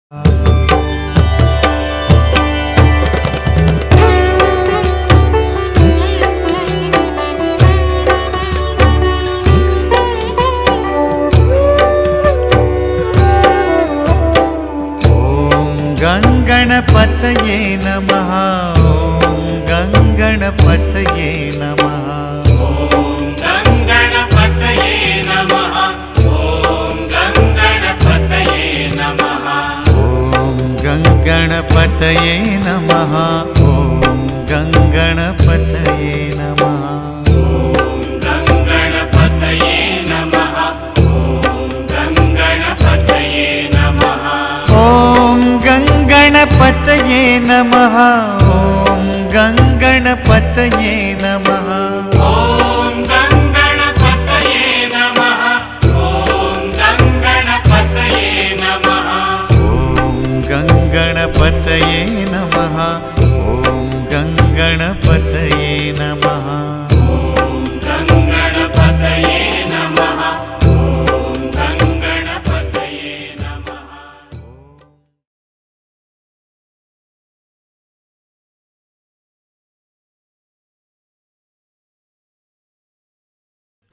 गणपतये नमः। ॐ गणपतये नमः। ॐ गणपतये नमः। ॐ गणपतये नमः। ॐ गणपतये नमः। ॐ गणपतये नमः। ॐ गणपतये नमः। ॐ गणपतये नमः। ॐ गणपतये नमः। ॐ गणपतये नमः। ॐ गणपतये नमः। ॐ गणपतये नमः। ॐ गणपतये नमः। ॐ गणपतये नमः। ॐ गणपतये नमः। ॐ गणपतये नमः।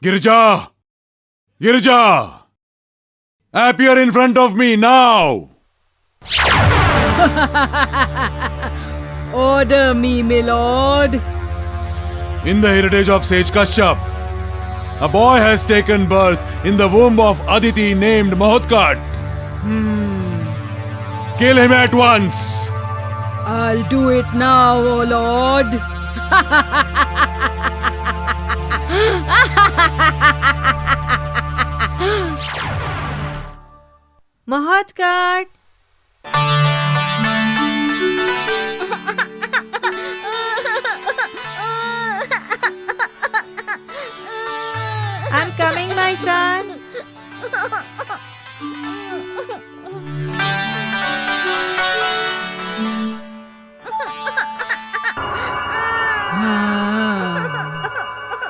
Girija! Girija! Appear in front of me now! Order me, my lord. In the heritage of Sage Kashyap, a boy has taken birth in the womb of Aditi named Mahotkar. Kill him at once! I'll do it now, O lord. Mahotkar! I'm coming, my son.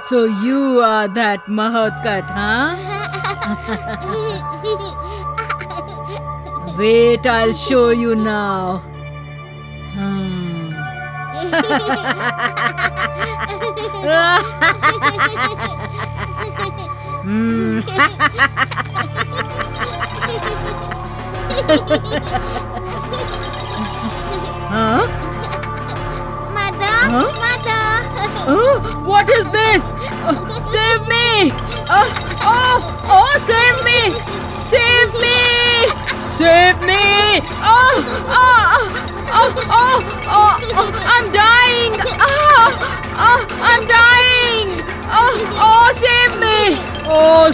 So you are that Mahotkar, huh? Wait, I'll show you now. Huh? Mother! Huh? Mother! What is this? Save me! Save me! Save me! Save me! I'm dying! I'm dying! Save me!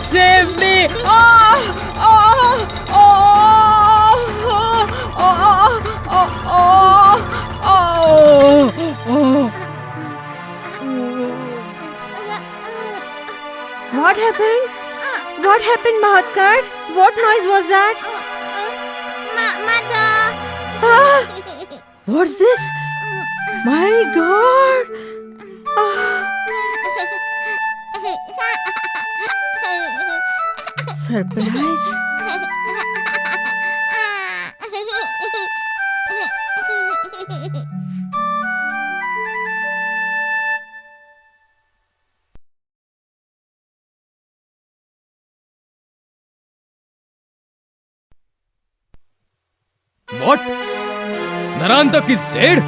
Save me! What happened? What happened, Mahotkar? What noise was that? Mother! What's this? My God! Surprise! What? Narantak is dead?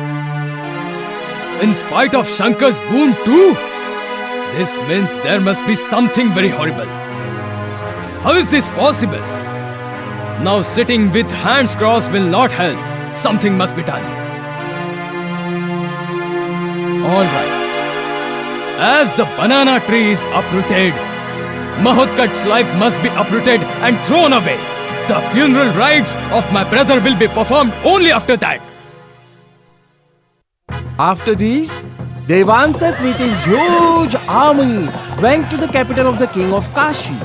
In spite of Shankar's boon too? This means there must be something very horrible. How is this possible? Now sitting with hands crossed will not help. Something must be done. Alright. As the banana tree is uprooted, Mahotkar's life must be uprooted and thrown away. The funeral rites of my brother will be performed only after that. After this, Devantak with his huge army went to the capital of the king of Kashi.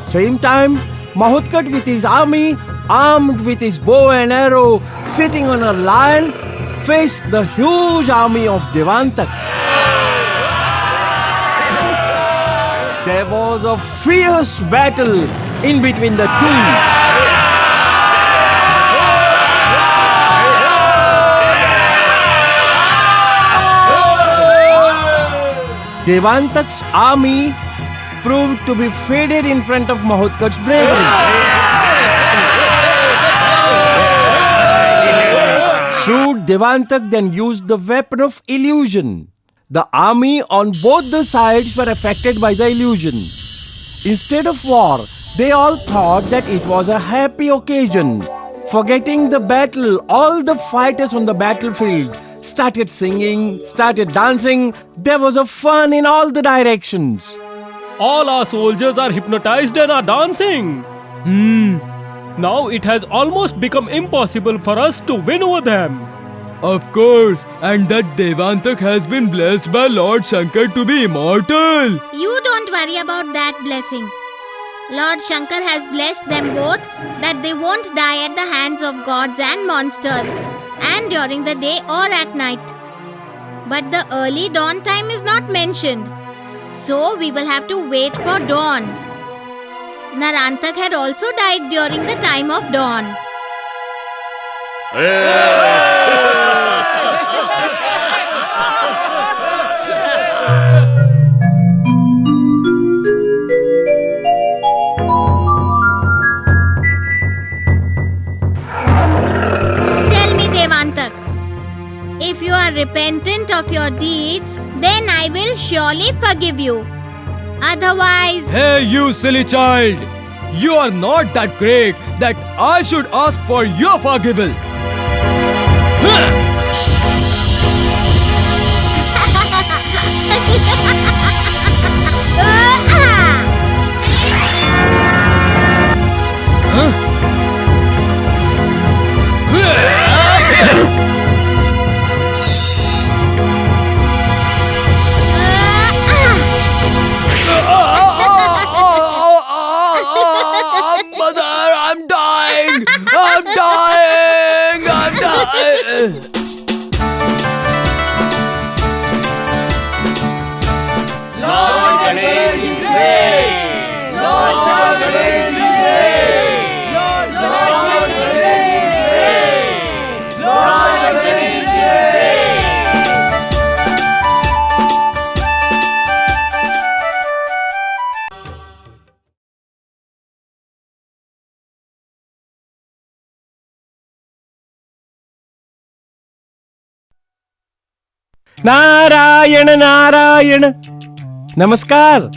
Same time, Mahotkar with his army, armed with his bow and arrow, sitting on a lion, faced the huge army of Devantak. There was a fierce battle in between the two. Devantak's army proved to be faded in front of Mahotkar's bravery. Shrewd Devantak then used the weapon of illusion. The army on both the sides were affected by the illusion. Instead of war, they all thought that it was a happy occasion. Forgetting the battle, all the fighters on the battlefield started singing, started dancing. There was a fun in all the directions. All our soldiers are hypnotized and are dancing. Now it has almost become impossible for us to win over them. Of course, and that Devantak has been blessed by Lord Shankar to be immortal. You don't worry about that blessing. Lord Shankar has blessed them both that they won't die at the hands of gods and monsters, and during the day or at night. But the early dawn time is not mentioned, so we will have to wait for dawn. Narantak had also died during the time of dawn. Tell me, Devantak, if you are repentant of your deeds, then I will surely forgive you. Otherwise, Hey, you silly child! You are not that great that I should ask for your forgival. Mother, I'm dying! I'm dying! I'm dying! Narayana, Narayana. Namaskar.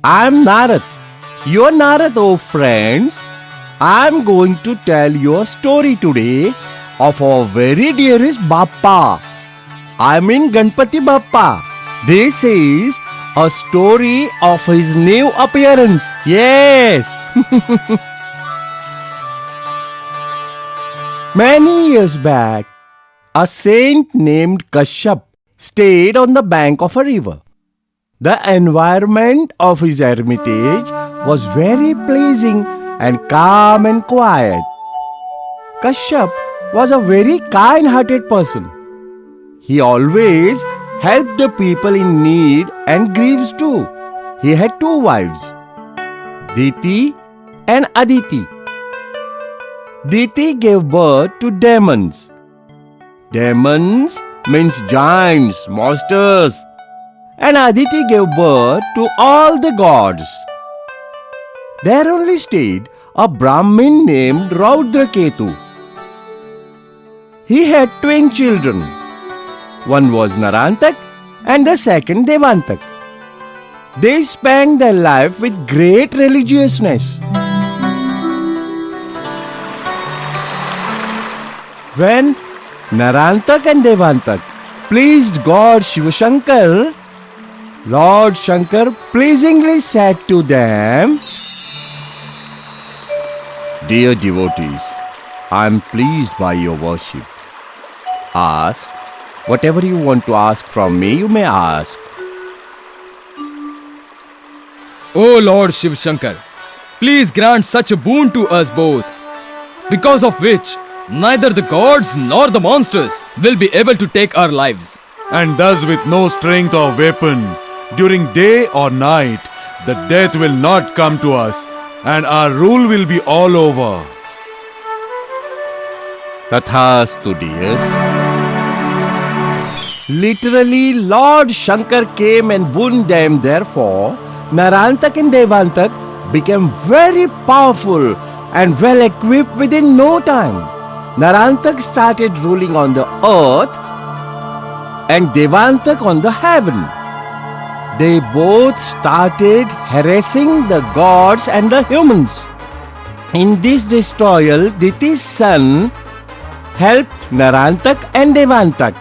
I'm Narad. Your Narad, oh friends. I'm going to tell you a story today of our very dearest Bappa. I mean Ganpati Bappa. This is a story of his new appearance. Yes. Many years back, a saint named Kashyap stayed on the bank of a river. The environment of his hermitage was very pleasing and calm and quiet. Kashyap was a very kind-hearted person. He always helped the people in need and griefs too. He had two wives, Diti and Aditi. Diti gave birth to demons. Demons means giants, monsters. And Aditi gave birth to all the gods. There only stayed a Brahmin named Raudraketu. He had twin children. One was Narantak and the second Devantak. They spent their life with great religiousness. When Narantak and Devantak pleased God Shiva Shankar, Lord Shankar pleasingly said to them, "Dear devotees, I am pleased by your worship. Ask whatever you want to ask from me, you may ask." Oh Lord Shiv Shankar, please grant such a boon to us both, because of which neither the gods nor the monsters will be able to take our lives. And thus with no strength or weapon, during day or night, the death will not come to us, and our rule will be all over. Tathastu, dears. Literally, Lord Shankar came and booned them. Therefore, Narantak and Devantak became very powerful and well equipped within no time. Narantak started ruling on the earth and Devantak on the heaven. They both started harassing the gods and the humans. In this destroyal, Diti's son helped Narantak and Devantak.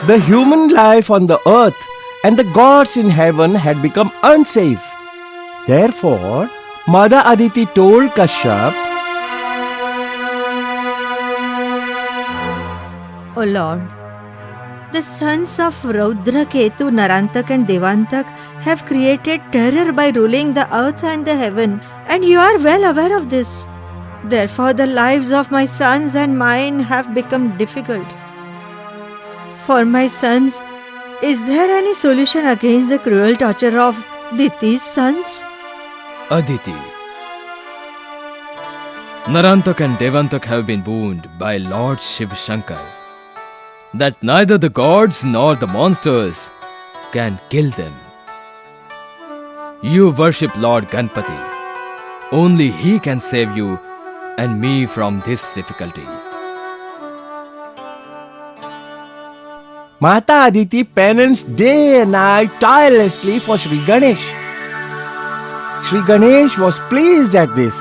The human life on the earth and the gods in heaven had become unsafe. Therefore, Mother Aditi told Kashyap, O Lord, the sons of Raudra, Ketu, Narantak and Devantak have created terror by ruling the earth and the heaven, and you are well aware of this. Therefore, the lives of my sons and mine have become difficult. For my sons, is there any solution against the cruel torture of Diti's sons? Aditi, Narantak and Devantak have been booned by Lord Shiv Shankar that neither the gods nor the monsters can kill them. You worship Lord Ganpati. Only he can save you and me from this difficulty. Mata Aditi penance day and night tirelessly for Sri Ganesh. Sri Ganesh was pleased at this,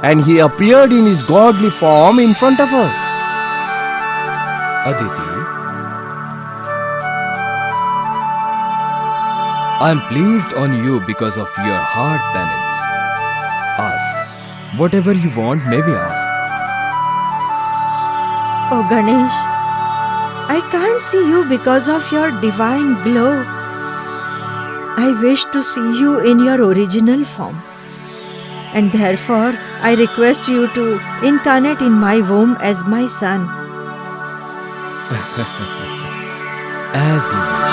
and he appeared in his godly form in front of her. Aditi, I am pleased on you because of your hard penance. Ask. Whatever you want may be asked. Oh Ganesh, I can't see you because of your divine glow. I wish to see you in your original form. And therefore, I request you to incarnate in my womb as my son. As you wish.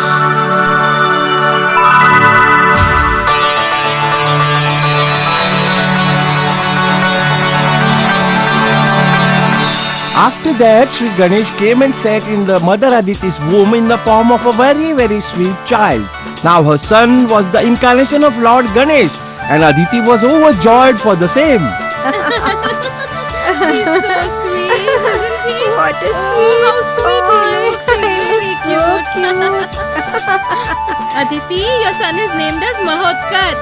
After that, Sri Ganesh came and sat in the Mother Aditi's womb in the form of a very, very sweet child. Now her son was the incarnation of Lord Ganesh, and Aditi was overjoyed for the same. He's so sweet, isn't he? What a sweet! How sweet he looks. He's so very cute. Aditi, your son is named as Mahotkar.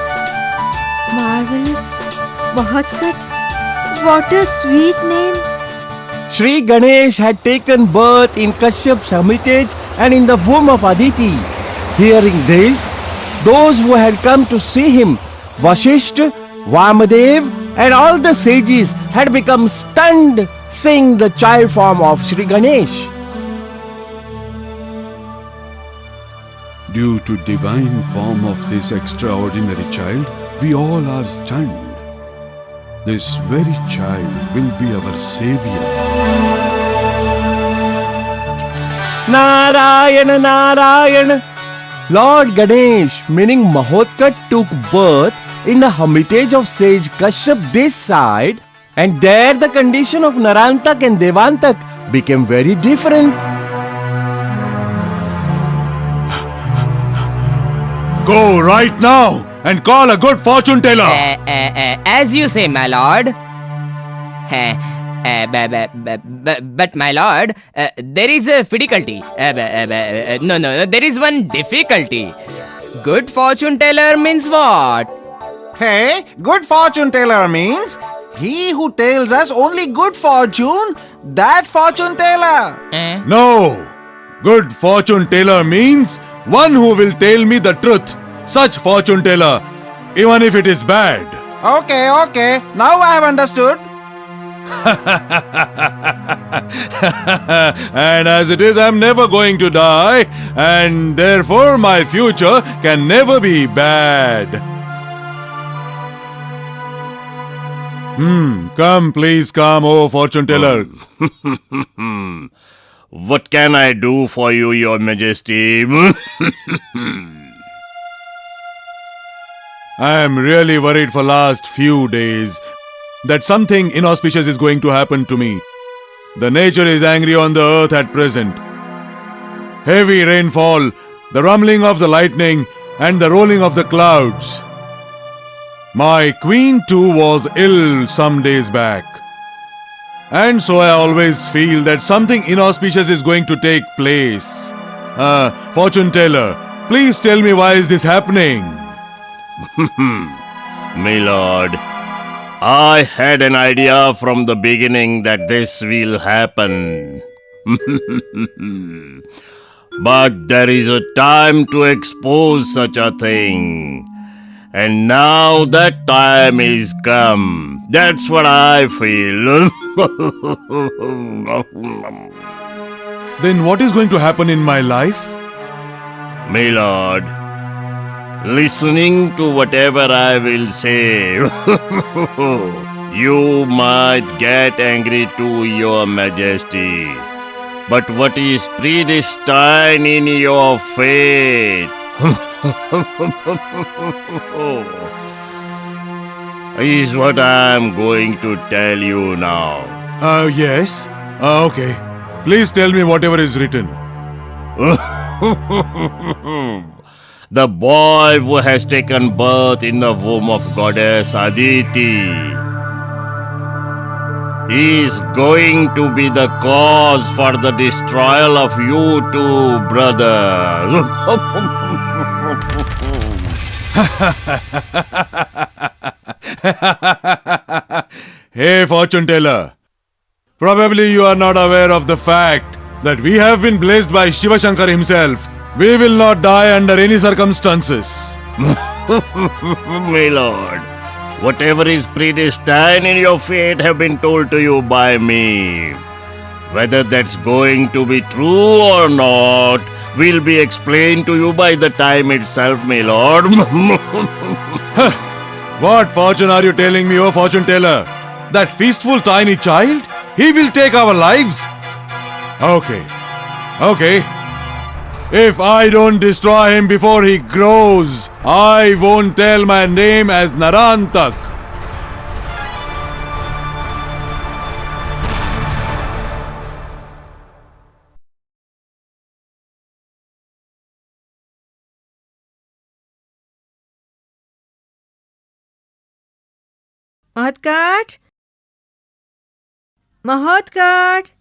Marvelous. Mahotkar. What a sweet name. Sri Ganesh had taken birth in Kashyap's hermitage and in the womb of Aditi. Hearing this, those who had come to see him, Vasishtha, Vamadev, and all the sages had become stunned seeing the child form of Sri Ganesh. Due to divine form of this extraordinary child, we all are stunned. This very child will be our savior. Narayana, Narayana. Lord Ganesh, meaning Mahotkar, took birth in the hermitage of sage Kashyap this side, and there the condition of Narantak and Devantak became very different. Go right now and call a good fortune teller. As you say, my lord. But my lord, there is a difficulty. No, there is one difficulty. Good fortune teller means what? Hey, good fortune teller means he who tells us only good fortune, that fortune teller. No. Good fortune teller means one who will tell me the truth. Such fortune teller, even if it is bad. Okay. Now I have understood. And as it is, I am never going to die, and therefore my future can never be bad. Come, please come, oh fortune teller. What can I do for you, Your Majesty? I am really worried for last few days that something inauspicious is going to happen to me. The nature is angry on the earth at present. Heavy rainfall, the rumbling of the lightning, and the rolling of the clouds. My queen too was ill some days back. And so I always feel that something inauspicious is going to take place. Fortune teller, please tell me why is this happening? My lord, I had an idea from the beginning that this will happen. But there is a time to expose such a thing. And now that time is come. That's what I feel. Then what is going to happen in my life? My lord, listening to whatever I will say, you might get angry to Your Majesty. But what is predestined in your fate is what I am going to tell you now. Yes. Okay. Please tell me whatever is written. The boy who has taken birth in the womb of goddess Aditi is going to be the cause for the destroyal of you two brothers. Hey, fortune teller. Probably you are not aware of the fact that we have been blessed by Shiva Shankar himself. We will not die under any circumstances. My lord, whatever is predestined in your fate have been told to you by me. Whether that's going to be true or not will be explained to you by the time itself, my lord. What fortune are you telling me, oh fortune teller? That feastful tiny child? He will take our lives? Okay. If I don't destroy him before he grows, I won't tell my name as Narantak. Mahatkat? Mahatkat?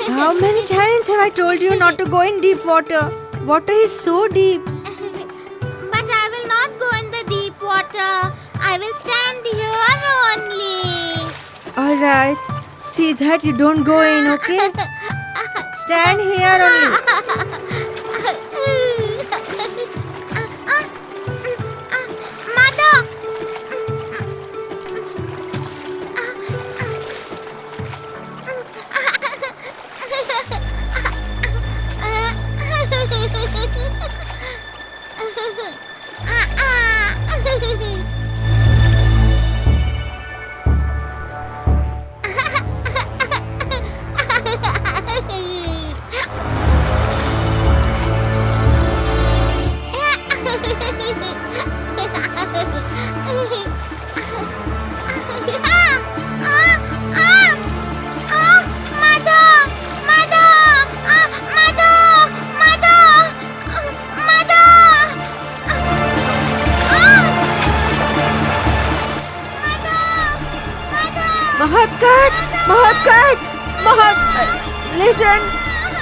How many times have I told you not to go in deep water? Water is so deep. But I will not go in the deep water. I will stand here only. Alright. See that you don't go in, okay? Stand here only. Mother! Mahatkat! Listen!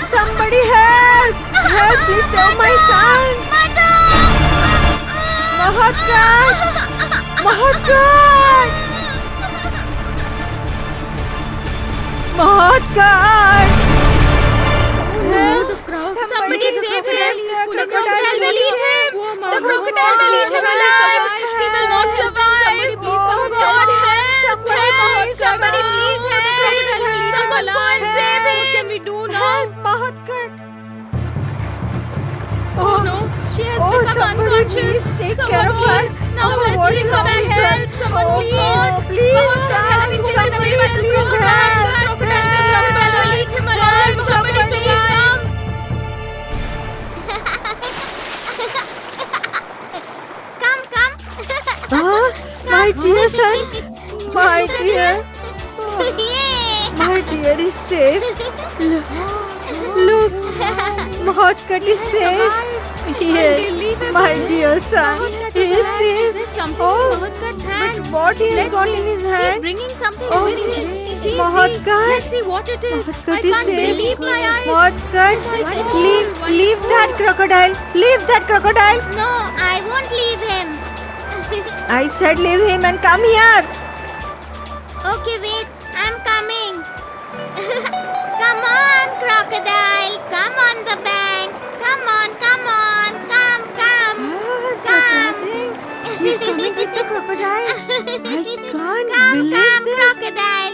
Somebody help! Help! Please save my son! Mahatkat! Mahatkat! Mahatkat! Somebody save him! The crocodile will eat him! The crocodile will eat him alive! He will not survive! Somebody please come, God! Help! Somebody please help! Someone go and save him! What can we do now? Help, Mahatkat! Oh no! She has Oh, become somebody unconscious. please take Someone care of her. please. Now Oh, let's what's please wrong come and with her? help. Someone Oh, please. God, please Oh, come. has been taken away by the Somebody please crocodile. help. Crocodile will eat him alive. Somebody please come. Ah, my dear son. My dear. My dear is safe. Look, Mahotkat is safe. Yes, my dear son, he is safe. Oh, but what he has got in his hand? Bringing something Oh, very see, Mahotkat. let's see what it is. Mahotkat I is can't safe. believe my eyes. Mahotkat, leave that crocodile. Leave that crocodile. No, I won't leave him. I said leave him and come here. Okay, wait, I'm coming. Come on, crocodile. Come on the bank. Come on, come on. Come. Surprising. He's coming with the crocodile. I can't Come, believe this. crocodile.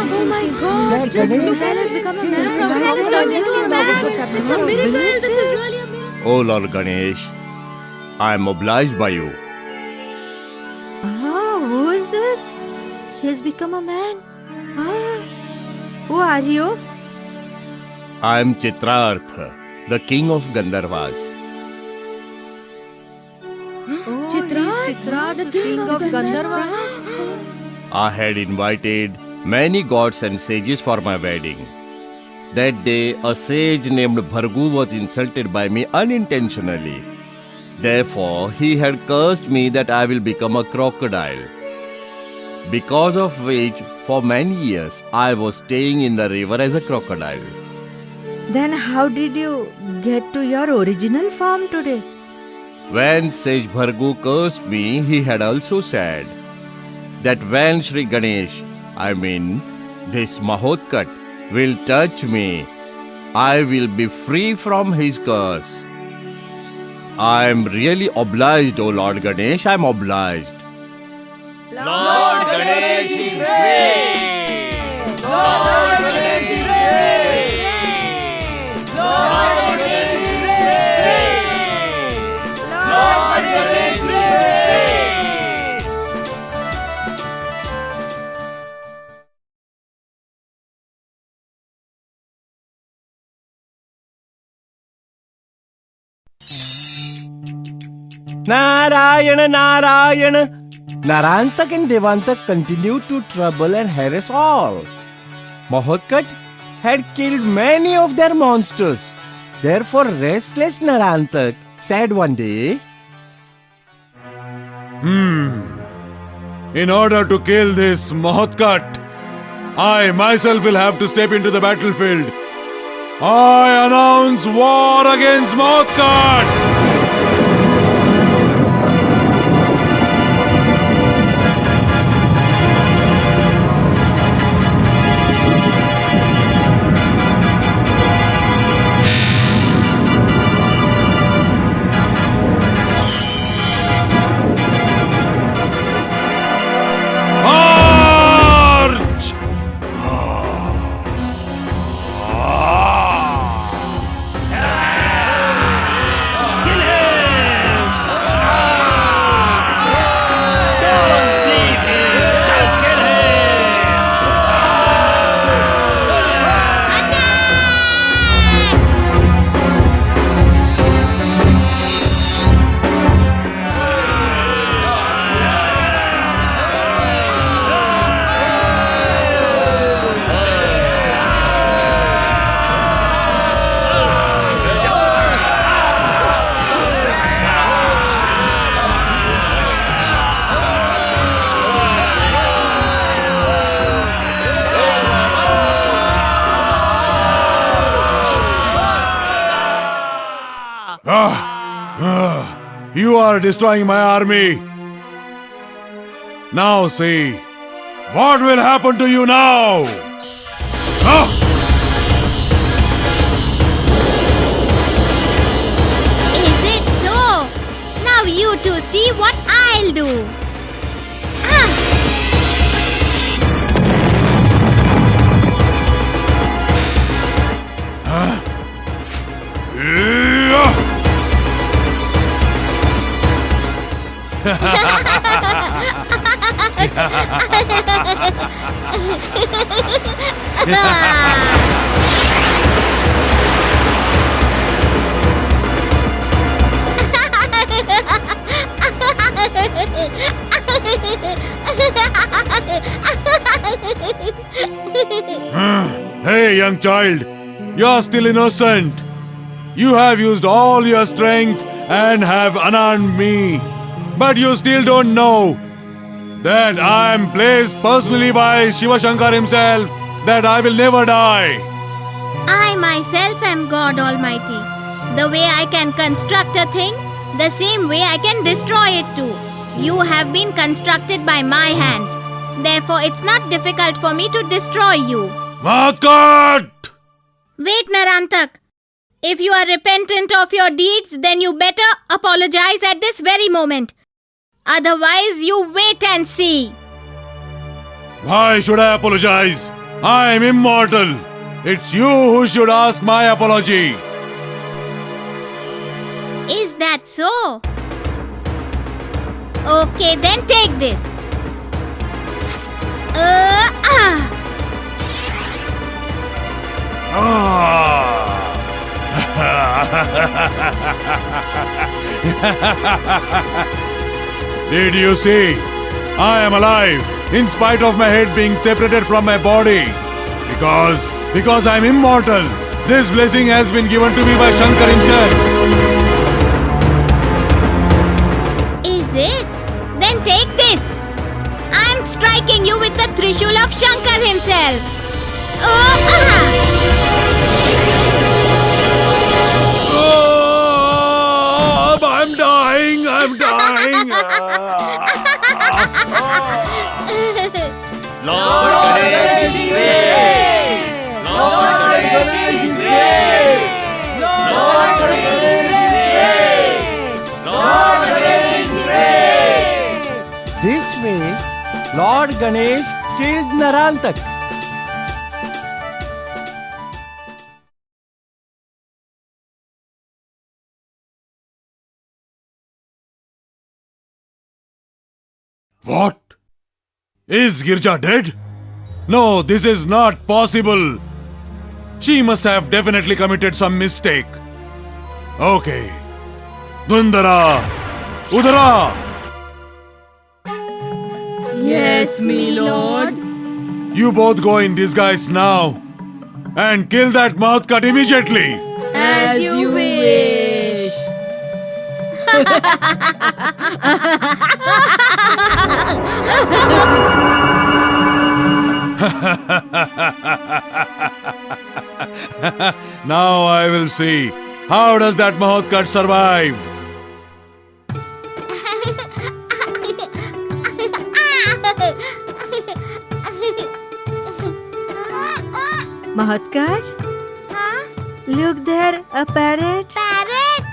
Oh my God! There, Ganesh. Crocodile has become a man. Guys, Crocodile I is don't turning into a know man. what's happening. It's a miracle. This is really a miracle. Oh Lord Ganesh, I am obliged by you. Ah, who is this? He has become a man. Ah, who are you? I am Chitraartha, the king of Gandharvas. Oh, Chitra, the king of Gandharva. I had invited many gods and sages for my wedding. That day, a sage named Bhargu was insulted by me unintentionally. Therefore, he had cursed me that I will become a crocodile. Because of which, for many years, I was staying in the river as a crocodile. Then how did you get to your original form today? When Sage Bhargu cursed me, he had also said that when Sri Ganesh, this Mahotkat, will touch me, I will be free from his curse. I am really obliged, O Lord Ganesh, I am obliged. Lord Ganesh is great. Lord Ganesh is great. Lord Ganesh is great. Lord Ganesh is great. Narayana, Narayana. Narantak and Devantak continued to trouble and harass all. Mahotkat had killed many of their monsters. Therefore, restless Narantak said one day, In order to kill this Mahotkat, I myself will have to step into the battlefield. I announce war against Mahotkat! March! You are destroying my army. Now see, what will happen to you now? Is it so? Now you two see what I'll do. Hey, young child, you're still innocent. You have used all your strength and have unarmed me. But you still don't know that I am placed personally by Shiva Shankar himself, that I will never die. I myself am God Almighty. The way I can construct a thing, the same way I can destroy it too. You have been constructed by my hands. Therefore, it's not difficult for me to destroy you. Mahotkat! Wait, Narantak. If you are repentant of your deeds, then you better apologize at this very moment. Otherwise, you wait and see. Why should I apologize? I am immortal. It's you who should ask my apology. Is that so? Okay, then take this. Did you see? I am alive in spite of my head being separated from my body. Because I am immortal. This blessing has been given to me by Shankar himself. Is it? Then take this. I am striking you with the Trishul of Shankar himself. I'm dying. I'm dying. Lord Ganesh is great! Lord Ganesh is great! Lord Ganesh is great! Lord Ganesh is great! This way, Lord Ganesh killed Narantak. What? Is Girja dead? No, this is not possible. She must have definitely committed some mistake. Okay. Dundara! Udara! Yes, me lord. You both go in disguise now and kill that Mahotkat immediately. As you wish. Now I will see. How does that Mahotkat survive? Mahotkat? Look there, a parrot. Parrot?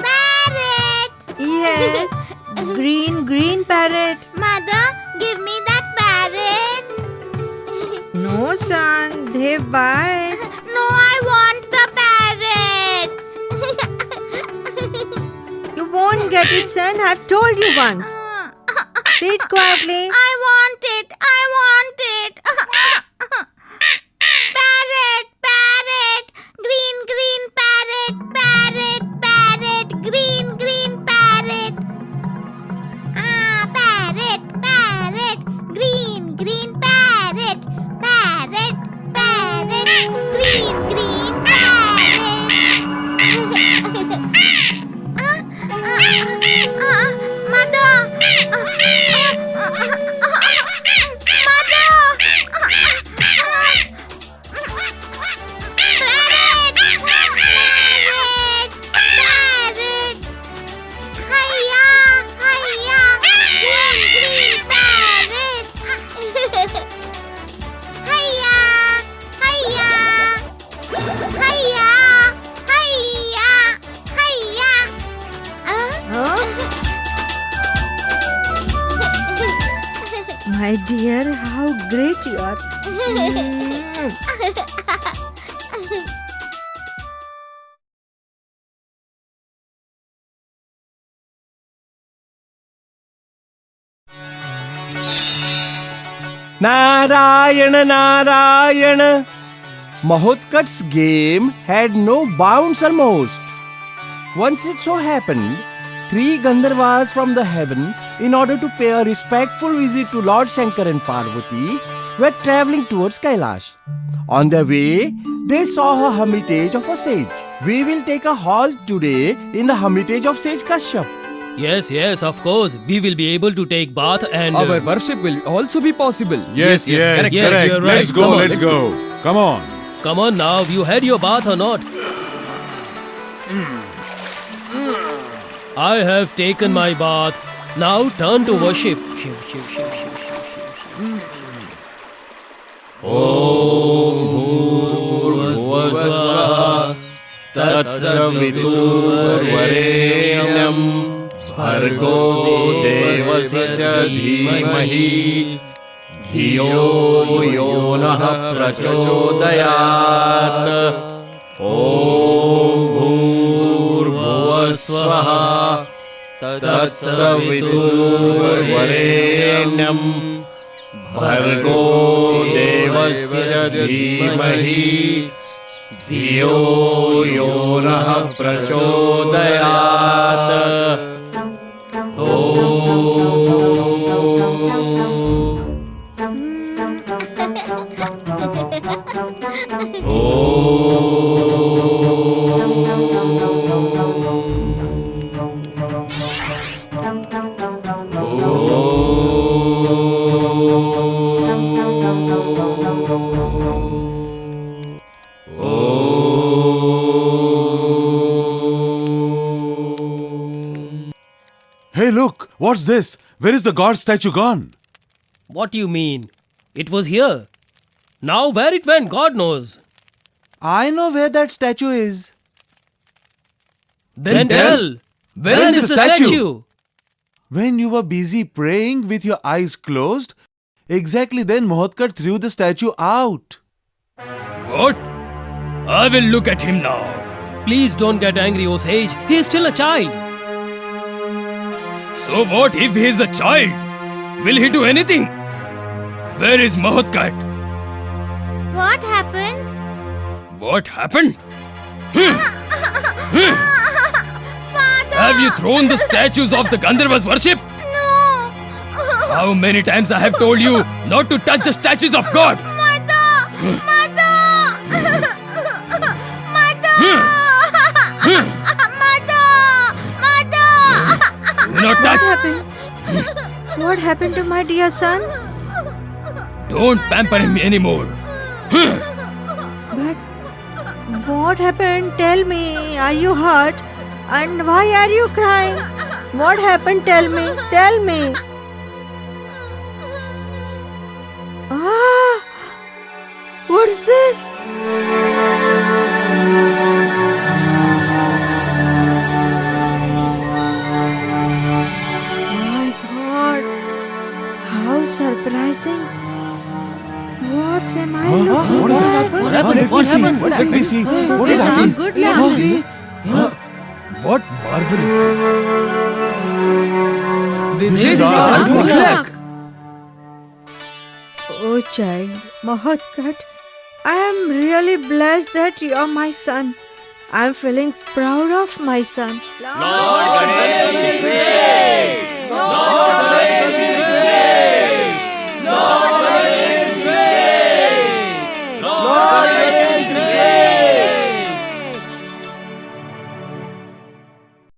Parrot! Yes, green parrot. Mother, give me that parrot. No, son, they bite. No, I want the parrot. You won't get it, son. I've told you once. Sit quietly. I want it. I want it. Parrot, parrot, green parrot, parrot, green parrot. Parrot, green parrot, parrot, green parrot. Mother. My dear, how great you are. Narayana, Narayana. Mahotkat's game had no bounds almost. Once it so happened, 3 Gandharvas from the heaven, in order to pay a respectful visit to Lord Shankar and Parvati, were travelling towards Kailash. On their way, they saw a hermitage of a sage. We will take a halt today in the hermitage of Sage Kashyap. Yes, of course. We will be able to take bath and... Our worship will also be possible. Yes, correct. you're right. Let's go, let's go. Come on. Come on now, you had your bath or not? I have taken my bath. Now turn to worship. तत्सवितुर्वरेण्यं भर्गो देवस्य धीमहि धियो यो नः प्रचोदयात् ॐ भूर्भुवः स्वः तत्सवितुर्वरेण्यं भर्गो देवस्य धीमहि धियो यो नः प्रचोदयात् Hey, look. What's this? Where is the god statue gone? What do you mean? It was here. Now where it went, God knows. I know where that statue is. Then tell. Where is the statue? When you were busy praying with your eyes closed, exactly then Mahotkat threw the statue out. What? I will look at him now. Please don't get angry, O sage. He is still a child. So what if he is a child? Will he do anything? Where is Mahotkat? What happened? What happened? Father! Have you thrown the statues of the Gandharvas worship? No! How many times I have told you not to touch the statues of God? Mother! Mother! Mother! Mother! Do not touch! What happened to my dear son? Don't pamper him anymore. But what happened? Tell me. Are you hurt? And why are you crying? What happened? Tell me. Tell me. What's this? My God. How surprising. What am I looking What is at? it? What happened? Let me see. What is happening? Good Let me see. What marvel is this? This is our good luck. Oh child, Mahotkat, I am really blessed that you are my son. I am feeling proud of my son. Lord Ganesh is great! Lord